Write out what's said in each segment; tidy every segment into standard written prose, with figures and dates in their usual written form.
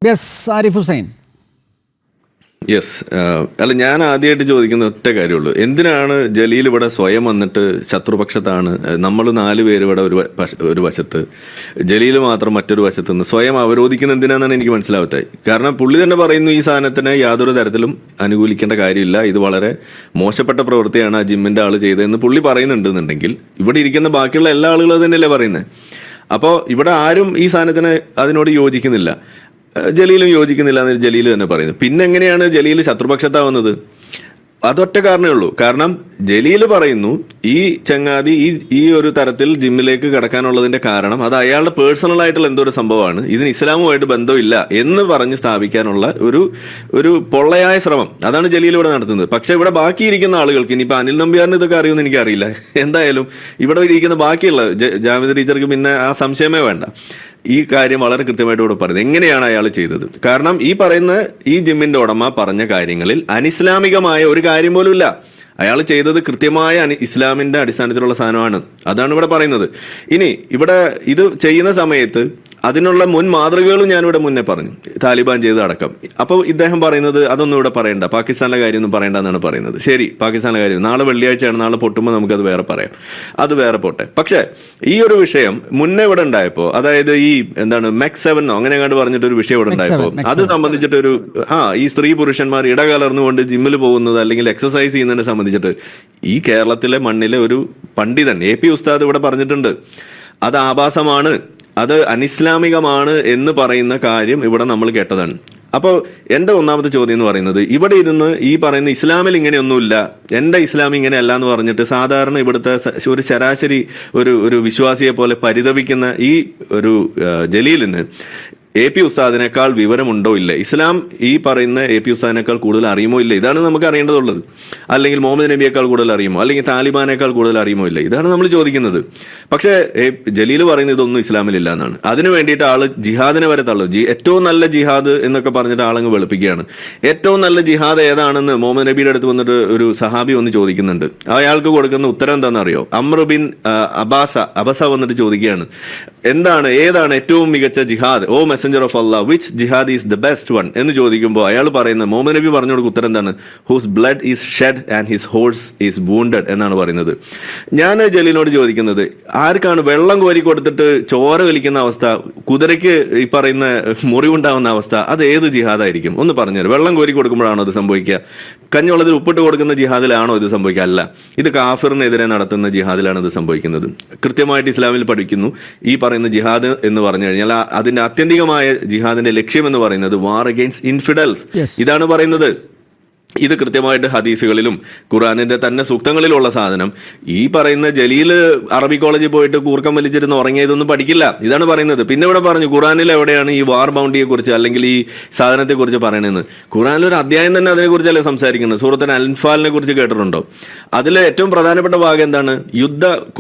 Yes, Arif Hussain. Yes. അല്ല, ഞാൻ ആദ്യമായിട്ട് ചോദിക്കുന്ന ഒറ്റ കാര്യമുള്ളൂ. എന്തിനാണ് ജലീൽ ഇവിടെ സ്വയം വന്നിട്ട് ശത്രുപക്ഷത്താണ്, നമ്മൾ 4 പേര് ഇവിടെ ഒരു വശത്ത്, ജലീൽ മാത്രം മറ്റൊരു വശത്ത് നിന്ന് സ്വയം അവരോധിക്കുന്ന എന്തിനാണെന്നാണ് എനിക്ക് മനസ്സിലാവാത്തത്. കാരണം പുള്ളി തന്നെ പറയുന്നു ഈ സാധനത്തിന് യാതൊരു തരത്തിലും അനുകൂലിക്കേണ്ട കാര്യമില്ല, ഇത് വളരെ മോശപ്പെട്ട പ്രവൃത്തിയാണ് ആ ജിമ്മിൻ്റെ ആൾ ചെയ്തതെന്ന് പുള്ളി പറയുന്നുണ്ടെന്നുണ്ടെങ്കിൽ ഇവിടെ ഇരിക്കുന്ന ബാക്കിയുള്ള എല്ലാ ആളുകളും തന്നെയല്ലേ പറയുന്നത്. അപ്പോൾ ഇവിടെ ആരും ഈ സാധനത്തിന് അതിനോട് യോജിക്കുന്നില്ല, ജലീലും യോജിക്കുന്നില്ല എന്ന് ജലീൽ തന്നെ പറയുന്നു. പിന്നെ എങ്ങനെയാണ് ജലീൽ ശത്രുപക്ഷത്താവുന്നത്? അതൊറ്റ കാരണമേ ഉള്ളൂ. കാരണം ജലീൽ പറയുന്നു ഈ ചങ്ങാതി ഈ ഒരു തരത്തിൽ ജിമ്മിലേക്ക് കടക്കാനുള്ളതിന്റെ കാരണം അത് അയാളുടെ പേഴ്സണൽ ആയിട്ടുള്ള എന്തോ ഒരു സംഭവമാണ്, ഇതിന് ഇസ്ലാമുമായിട്ട് ബന്ധമില്ല എന്ന് പറഞ്ഞ് സ്ഥാപിക്കാനുള്ള ഒരു പൊള്ളയായ ശ്രമം അതാണ് ജലീൽ ഇവിടെ നടത്തുന്നത്. പക്ഷെ ഇവിടെ ബാക്കിയിരിക്കുന്ന ആളുകൾക്ക്, ഇനിയിപ്പോൾ അനിൽ നമ്പ്യാറിന് ഇതൊക്കെ അറിയുമെന്ന് എനിക്കറിയില്ല, എന്തായാലും ഇവിടെ ഇരിക്കുന്ന ബാക്കിയുള്ള ജാമിദ ടീച്ചർക്ക് പിന്നെ ആ സംശയമേ വേണ്ട. ഈ കാര്യം വളരെ കൃത്യമായിട്ട് ഇവിടെ പറയുന്നത് എങ്ങനെയാണ് അയാൾ ചെയ്തത്. കാരണം ഈ പറയുന്ന ഈ ജിമ്മിന്റെ ഉടമ പറഞ്ഞ കാര്യങ്ങളിൽ അനിസ്ലാമികമായ ഒരു കാര്യം പോലും ഇല്ല. അയാൾ ചെയ്തത് കൃത്യമായ ഇസ്ലാമിന്റെ അടിസ്ഥാനത്തിലുള്ള സാധനമാണ്. അതാണ് ഇവിടെ പറയുന്നത്. ഇനി ഇവിടെ ഇത് ചെയ്യുന്ന സമയത്ത് അതിനുള്ള മുൻ മാതൃകകളും ഞാനിവിടെ മുന്നേ പറഞ്ഞു, താലിബാൻ ചെയ്ത് അടക്കം. അപ്പോൾ ഇദ്ദേഹം പറയുന്നത് അതൊന്നും ഇവിടെ പറയണ്ട, പാകിസ്ഥാനിലെ കാര്യമൊന്നും പറയണ്ട എന്നാണ് പറയുന്നത്. ശരി, പാകിസ്ഥാനിലെ കാര്യം നാളെ വെള്ളിയാഴ്ചയാണ്, നാളെ പൊട്ടുമ്പോൾ നമുക്കത് വേറെ പറയാം, അത് വേറെ പോട്ടെ. പക്ഷേ ഈ ഒരു വിഷയം മുന്നേ ഇവിടെ ഉണ്ടായപ്പോൾ, അതായത് ഈ എന്താണ് മെക്സ് 7 അങ്ങനെ കണ്ട് പറഞ്ഞിട്ടൊരു വിഷയം ഇവിടെ ഉണ്ടായപ്പോൾ അത് സംബന്ധിച്ചിട്ടൊരു ഈ സ്ത്രീ പുരുഷന്മാർ ഇടകലർന്നുകൊണ്ട് ജിമ്മിൽ പോകുന്നത് അല്ലെങ്കിൽ എക്സസൈസ് ചെയ്യുന്നതിനെ സംബന്ധിച്ചിട്ട് ഈ കേരളത്തിലെ മണ്ണിലെ ഒരു പണ്ഡിതൻ AP ഉസ്താദ് ഇവിടെ പറഞ്ഞിട്ടുണ്ട്, അത് ആഭാസമാണ്, അത് അനിസ്ലാമികമാണ് എന്ന് പറയുന്ന കാര്യം ഇവിടെ നമ്മൾ കേട്ടതാണ്. അപ്പോൾ എൻ്റെ ഒന്നാമത്തെ ചോദ്യം എന്ന് പറയുന്നത്, ഇവിടെ ഇരുന്ന് ഈ പറയുന്ന ഇസ്ലാമിൽ ഇങ്ങനെയൊന്നുമില്ല, എൻ്റെ ഇസ്ലാം ഇങ്ങനെയല്ല എന്ന് പറഞ്ഞിട്ട് സാധാരണ ഇവിടുത്തെ ഒരു ശരാശരി ഒരു വിശ്വാസിയെ പോലെ പരിതപിക്കുന്ന ഈ ഒരു ജലീലിന് AP ഉസ്താദിനേക്കാൾ വിവരമുണ്ടോ ഇല്ല, ഇസ്ലാം ഈ പറയുന്ന AP ഉസ്താദിനേക്കാൾ കൂടുതൽ അറിയുമോ ഇല്ല, ഇതാണ് നമുക്ക് അറിയേണ്ടതുള്ളത്. അല്ലെങ്കിൽ മുഹമ്മദ് നബിയേക്കാൾ കൂടുതൽ അറിയുമോ, അല്ലെങ്കിൽ താലിബാനേക്കാൾ കൂടുതൽ അറിയുമോ ഇല്ല, ഇതാണ് നമ്മൾ ചോദിക്കുന്നത്. പക്ഷേ ജലീൽ പറയുന്നത് ഇതൊന്നും ഇസ്ലാമിലില്ല എന്നാണ്. അതിനു വേണ്ടിയിട്ട് ആള് ജിഹാദിനെ വരെ തള്ളും. ഏറ്റവും നല്ല ജിഹാദ് എന്നൊക്കെ പറഞ്ഞിട്ട് ആളങ്ങ് വെളുപ്പിക്കുകയാണ്. ഏറ്റവും നല്ല ജിഹാദ് ഏതാണെന്ന് മുഹമ്മദ് നബിയുടെ അടുത്ത് വന്നിട്ട് ഒരു സഹാബി വന്ന് ചോദിക്കുന്നുണ്ട്. അയാൾക്ക് കൊടുക്കുന്ന ഉത്തരം എന്താണെന്ന് അറിയോ? അമ്ർ ബിൻ അബസ വന്നിട്ട് ചോദിക്കുകയാണ്, ഏതാണ് ഏറ്റവും മികച്ച ജിഹാദ്, O messenger of Allah, which jihad is the best one എന്ന് ചോദിക്കുമ്പോൾ അയാൾ പറയുന്നത്, മുഹമ്മദ് നബി പറഞ്ഞു കൊടുക്കുന്ന ഉത്തരം എന്താണ്? Whose blood is shed and his horse is wounded എന്നാണ് പറയുന്നത്. ഞാൻ ജലീലിനോട് ചോദിക്കുന്നത്, ആർക്കാണ് വെള്ളം കോരി കൊടുത്തിട്ട് ചോര വലിക്കുന്ന അവസ്ഥ, കുതിരയ്ക്ക് ഈ പറയുന്ന മുറിവുണ്ടാവുന്ന അവസ്ഥ, അത് ഏത് ജിഹാദായിരിക്കും? ഒന്ന് പറഞ്ഞുതരാം. വെള്ളം കോരി കൊടുക്കുമ്പോഴാണോ അത് സംഭവിക്കുക? കഞ്ഞുള്ളതിൽ ഉപ്പിട്ട് കൊടുക്കുന്ന ജിഹാദിലാണോ ഇത് സംഭവിക്കുക? അല്ല, ഇത് കാഫിറിനെതിരെ നടത്തുന്ന ജിഹാദിലാണ് ഇത് സംഭവിക്കുന്നത്. കൃത്യമായിട്ട് ഇസ്ലാമിൽ പഠിക്കുന്നു, ഈ പറയുന്ന ജിഹാദ് എന്ന് പറഞ്ഞു കഴിഞ്ഞാൽ അതിന്റെ ആത്യന്തികമായ ജിഹാദിന്റെ ലക്ഷ്യം എന്ന് പറയുന്നത് വാർ അഗെയിൻസ്റ്റ് ഇൻഫിഡൽസ്. ഇതാണ് പറയുന്നത്. ഇത് കൃത്യമായിട്ട് ഹദീസുകളിലും ഖുർആനിന്റെ തന്നെ സൂക്തങ്ങളിലുള്ള സാധനം. ഈ പറയുന്ന ജലീല് അറബി കോളേജിൽ പോയിട്ട് കൂർക്കം വലിച്ചിരുന്ന് ഉറങ്ങിയതൊന്നും പഠിക്കില്ല, ഇതാണ് പറയുന്നത്. പിന്നെ ഇവിടെ പറഞ്ഞു ഖുർആനിൽ എവിടെയാണ് ഈ വാർ ബൗണ്ടിയെ കുറിച്ച് അല്ലെങ്കിൽ ഈ സാധനത്തെ കുറിച്ച് പറയണെന്ന്? ഖുർആനിൽ ഒരു അധ്യായം തന്നെ അതിനെക്കുറിച്ചല്ലേ സംസാരിക്കുന്നത്. സൂറത്തുൽ അൻഫാലിനെ കുറിച്ച് കേട്ടിട്ടുണ്ടോ? അതിൽ ഏറ്റവും പ്രധാനപ്പെട്ട ഭാഗം എന്താണ്?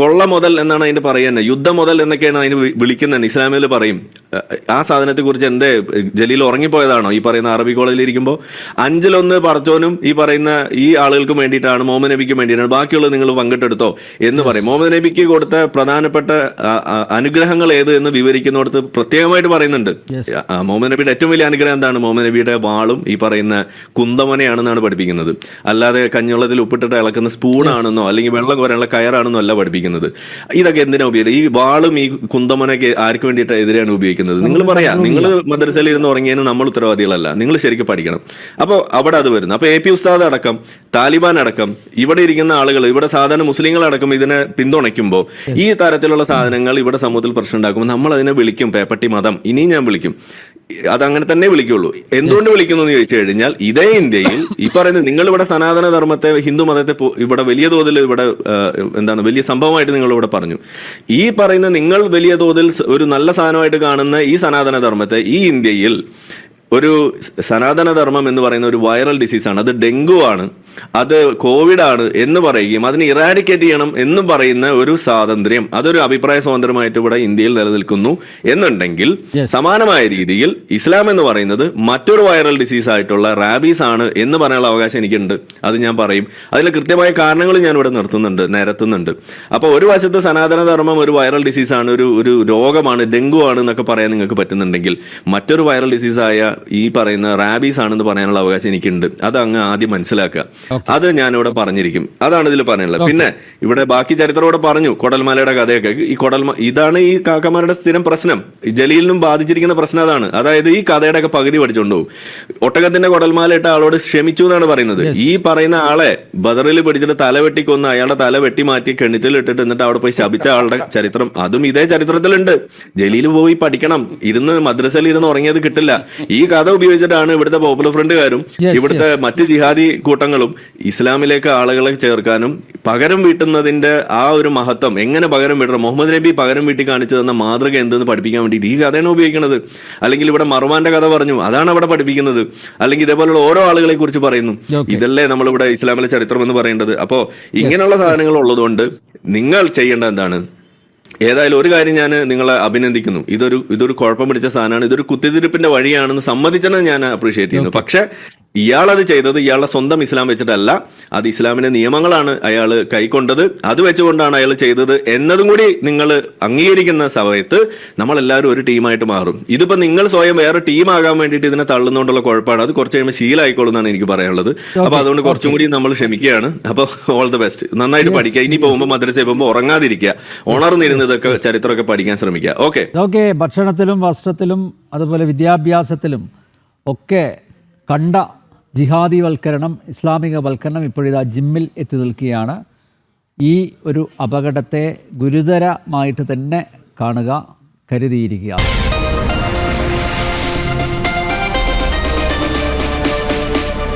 കൊള്ള മുതൽ എന്നാണ് അതിന്റെ പറയുന്നത്, യുദ്ധം മുതൽ എന്നൊക്കെയാണ് അതിന് വിളിക്കുന്നത്. ഇസ്ലാമിൽ പറയും ആ സാധനത്തെ കുറിച്ച്. എന്തേ ജലീൽ ഉറങ്ങിപ്പോയതാണോ ഈ പറയുന്ന അറബി കോളേജിൽ ഇരിക്കുമ്പോൾ? 5-1 പറച്ചോനും ഈ പറയുന്ന ഈ ആളുകൾക്ക് വേണ്ടിയിട്ടാണ്, മുഹമ്മദ് നബിക്ക് വേണ്ടിയിട്ടാണ്, ബാക്കിയുള്ളത് നിങ്ങൾ പങ്കിട്ടെടുത്തോ എന്ന് പറയും. മുഹമ്മദ് നബിക്ക് കൊടുത്ത പ്രധാനപ്പെട്ട അനുഗ്രഹങ്ങൾ ഏത് എന്ന് വിവരിക്കുന്നിടത്ത് പ്രത്യേകമായിട്ട് പറയുന്നുണ്ട്. മുഹമ്മദ് നബിയുടെ ഏറ്റവും വലിയ അനുഗ്രഹം എന്താണ്? മുഹമ്മദ് നബിയുടെ വാളും ഈ പറയുന്ന കുന്തമനയാണെന്നാണ് പഠിപ്പിക്കുന്നത്. അല്ലാതെ കഞ്ഞുള്ളതിൽ ഉപ്പിട്ടിട്ട് ഇളക്കുന്ന സ്പൂണാണെന്നോ അല്ലെങ്കിൽ വെള്ളം കോരാനുള്ള കയറാണെന്നോ അല്ല പഠിപ്പിക്കുന്നത്. ഇതൊക്കെ എന്തിനാ ഉപയോഗിക്കുന്നത്? ഈ വാളും ഈ കുന്തമനൊക്കെ ആർക്ക് വേണ്ടിയിട്ട് എതിരെയാണ് ഉപയോഗിക്കുന്നത്? നിങ്ങൾ പറയാം, നിങ്ങൾ മദ്രസയിൽ ഇരുന്ന് ഉറങ്ങിയതിന് നമ്മൾ ഉത്തരവാദികളല്ല, നിങ്ങൾ ശരിക്കും പഠിക്കണം. അപ്പോൾ അവിടെ അത് വരുന്നു. അപ്പോൾ AP ഉസ്താദ് അടക്കം താലിബാൻ അടക്കം ഇവിടെ ഇരിക്കുന്ന ആളുകൾ, ഇവിടെ സാധാരണ മുസ്ലിങ്ങളടക്കം ഇതിനെ പിന്തുണയ്ക്കുമ്പോൾ ഈ തരത്തിലുള്ള സാധനങ്ങൾ ഇവിടെ സമൂഹത്തിൽ പ്രശ്നം ഉണ്ടാക്കുമ്പോൾ നമ്മൾ അതിനെ വിളിക്കും പേപ്പട്ടി മതം. ഇനിയും ഞാൻ വിളിക്കും, അതങ്ങനെ തന്നെ വിളിക്കുള്ളൂ. എന്തുകൊണ്ട് വിളിക്കുന്നു എന്ന് ചോദിച്ചു കഴിഞ്ഞാൽ, ഇതേ ഇന്ത്യയിൽ ഈ പറയുന്നത് നിങ്ങൾ ഇവിടെ സനാതന ധർമ്മത്തെ, ഹിന്ദു മതത്തെ ഇവിടെ വലിയ തോതിൽ ഇവിടെ വലിയ സംഭവമായിട്ട് നിങ്ങൾ ഇവിടെ പറഞ്ഞു. ഈ പറയുന്ന നിങ്ങൾ വലിയ തോതിൽ ഒരു നല്ല സാധനമായിട്ട് കാണുന്ന ഈ സനാതന ധർമ്മത്തെ ഈ ഇന്ത്യയിൽ ഒരു സനാതനധർമ്മം എന്ന് പറയുന്ന ഒരു വൈറൽ ഡിസീസാണ്, അത് ഡെങ്കു ആണ്. അത് കോവിഡാണ് എന്ന് പറയുകയും അതിനെ ഇറാഡിക്കേറ്റ് ചെയ്യണം എന്നും പറയുന്ന ഒരു സ്വാതന്ത്ര്യം, അതൊരു അഭിപ്രായ സ്വാതന്ത്ര്യമായിട്ട് ഇവിടെ ഇന്ത്യയിൽ നിലനിൽക്കുന്നു എന്നുണ്ടെങ്കിൽ സമാനമായ രീതിയിൽ ഇസ്ലാം എന്ന് പറയുന്നത് മറ്റൊരു വൈറൽ ഡിസീസ് ആയിട്ടുള്ള റാബീസ് ആണ് എന്ന് പറയാനുള്ള അവകാശം എനിക്കുണ്ട്. അത് ഞാൻ പറയും. അതിൽ കൃത്യമായ കാരണങ്ങൾ ഞാൻ ഇവിടെ നിരത്തുന്നുണ്ട്. അപ്പോൾ ഒരു വശത്ത് സനാതന ധർമ്മം ഒരു വൈറൽ ഡിസീസാണ്, ഒരു രോഗമാണ്, ഡെങ്കു ആണ് എന്നൊക്കെ പറയാൻ നിങ്ങൾക്ക് പറ്റുന്നുണ്ടെങ്കിൽ മറ്റൊരു വൈറൽ ഡിസീസായ ഈ പറയുന്ന റാബീസ് ആണെന്ന് പറയാനുള്ള അവകാശം എനിക്കുണ്ട്. അത് അങ്ങ് ആദ്യം മനസ്സിലാക്കുക. അത് ഞാനിവിടെ പറഞ്ഞിരിക്കും. അതാണ് ഇതിൽ പറയാനുള്ളത്. പിന്നെ ഇവിടെ ബാക്കി ചരിത്രത്തോടെ പറഞ്ഞു, കൊടൽമലയുടെ കഥയൊക്കെ. ഇതാണ് ഈ കാക്കമാരുടെ സ്ഥിരം പ്രശ്നം. ജലീലിനും ബാധിച്ചിരിക്കുന്ന പ്രശ്നം അതാണ്. അതായത് ഈ കഥയുടെ ഒക്കെ പകുതി പഠിച്ചുകൊണ്ടു പോകും. ഒട്ടകത്തിന്റെ കൊടൽമാല ഇട്ട ആളോട് ക്ഷമിച്ചു എന്നാണ് പറയുന്നത്. ഈ പറയുന്ന ആളെ ബദറിൽ പിടിച്ചിട്ട് തല വെട്ടിക്കൊന്ന് അയാളുടെ തല വെട്ടി മാറ്റി കിണറ്റിൽ ഇട്ടിട്ട് എന്നിട്ട് അവിടെ പോയി ശപിച്ച ആളുടെ ചരിത്രം അതും ഇതേ ചരിത്രത്തിലുണ്ട്. ജലീൽ പോയി പഠിക്കണം. മദ്രസയിൽ ഇരുന്ന് ഉറങ്ങിയത് കിട്ടില്ല. ഈ കഥ ഉപയോഗിച്ചിട്ടാണ് ഇവിടുത്തെ പോപ്പുലർ ഫ്രണ്ടുകാരും ഇവിടുത്തെ മറ്റ് ജിഹാദി കൂട്ടങ്ങളും ഇസ്ലാമിലേക്ക് ആളുകളെ ചേർക്കാനും പകരം വീട്ടുന്നതിന്റെ ആ ഒരു മഹത്വം എങ്ങനെ പകരം വീട്ടണം, മുഹമ്മദ് നബി പകരം വീട്ടി കാണിച്ചു തന്ന മാതൃക എന്തെന്ന് പഠിപ്പിക്കാൻ വേണ്ടിയിട്ട് ഈ കഥയാണ് ഉപയോഗിക്കുന്നത്. അല്ലെങ്കിൽ ഇവിടെ മർവാന്റെ കഥ പറഞ്ഞു, അതാണ് അവിടെ പഠിപ്പിക്കുന്നത്. അല്ലെങ്കിൽ ഇതേപോലുള്ള ഓരോ ആളുകളെ കുറിച്ച് പറയുന്നു. ഇതല്ലേ നമ്മളിവിടെ ഇസ്ലാമിലെ ചരിത്രം എന്ന് പറയേണ്ടത്. അപ്പോ ഇങ്ങനെയുള്ള സാധനങ്ങൾ ഉള്ളതുകൊണ്ട് നിങ്ങൾ ചെയ്യേണ്ടത് എന്താണ്? ഏതായാലും ഒരു കാര്യം ഞാൻ നിങ്ങളെ അഭിനന്ദിക്കുന്നു. ഇതൊരു കുഴപ്പം പിടിച്ച സാധനമാണ്, ഇതൊരു കുത്തിത്തിരിപ്പിന്റെ വഴിയാണെന്ന് സമ്മതിച്ചത് ഞാൻ അപ്രീഷിയേറ്റ് ചെയ്യുന്നു. പക്ഷെ ഇയാളത് ചെയ്തത് ഇയാളുടെ സ്വന്തം ഇസ്ലാം വെച്ചിട്ടല്ല, അത് ഇസ്ലാമിന്റെ നിയമങ്ങളാണ് അയാൾ കൈക്കൊണ്ടത്, അത് വെച്ചുകൊണ്ടാണ് അയാൾ ചെയ്തത് എന്നതും കൂടി നിങ്ങൾ അംഗീകരിക്കുന്ന സമയത്ത് നമ്മളെല്ലാവരും ഒരു ടീമായിട്ട് മാറും. ഇതിപ്പോ നിങ്ങൾ സ്വയം വേറെ ടീമാകാൻ വേണ്ടിയിട്ട് ഇതിനെ തള്ളുന്നതുകൊണ്ടുള്ള കുഴപ്പമാണ്. അത് കുറച്ച് കഴിയുമ്പോൾ ശീലമായിക്കോളും എന്നാണ് എനിക്ക് പറയാനുള്ളത്. അപ്പൊ അതുകൊണ്ട് കുറച്ചും കൂടി നമ്മൾ ക്ഷമിക്കുകയാണ്. അപ്പൊ ഓൾ ദി ബെസ്റ്റ്. നന്നായിട്ട് പഠിക്കുക. ഇനി പോകുമ്പോൾ മദ്രസയിൽ പോകുമ്പോൾ ഉറങ്ങാതിരിക്കുക, ഉണർന്നിരുന്നതൊക്കെ ചരിത്രമൊക്കെ പഠിക്കാൻ ശ്രമിക്കുക. ഓക്കെ. ഭക്ഷണത്തിലും വസ്ത്രത്തിലും അതുപോലെ വിദ്യാഭ്യാസത്തിലും ഒക്കെ കണ്ട ജിഹാദിവൽക്കരണം, ഇസ്ലാമികവൽക്കരണം ഇപ്പോഴിതാ ജിമ്മിൽ എത്തി നിൽക്കുകയാണ്. ഈ ഒരു അപകടത്തെ ഗുരുതരമായിട്ട് തന്നെ കാണുക, കരുതിയിരിക്കുക.